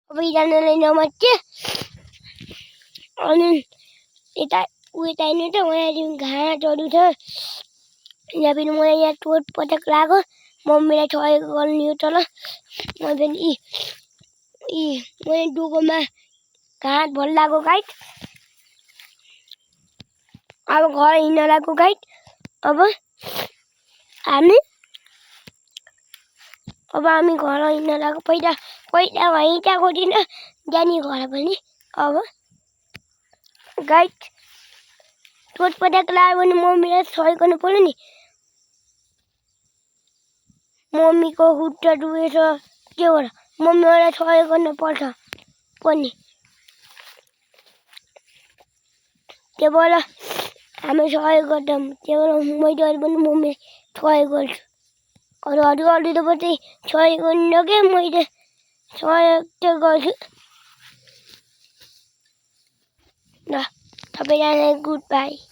सबैजनालाई नमस्ते। अनि यता उता हेर्नु त यहाँ घाँसहरू छ। यहाँ फेरि म यहाँ चोटपटक लाग्यो। मम्मीलाई सहयोग गर्नु हो तल। म फेरि मैले डुगोमा घाँस भल लाग्यो गाइड। अब घर हिँड्न लाग्यो गाइड। अब हामी घर हिँड्न लाग्यो। पहिला हिँडेको थिएन जाने घर पनि। अब गाइड चोटपटक लाग्यो भने मम्मीलाई सहयोग गर्नु पर्यो नि। मम्मीको खुट्टा दुखेछ त्यो भएर मम्मीलाई सहयोग गर्नु पर्छ पनि। त्यो भएर हामी सहयोग गर्छौँ। त्यो भएर मैले अहिले पनि मम्मीलाई सहयोग गर्छु। अरू त मात्रै सहयोग गर्नु के मैले सहयोग त गर्छु। ल सबैजनालाई गुड बाई।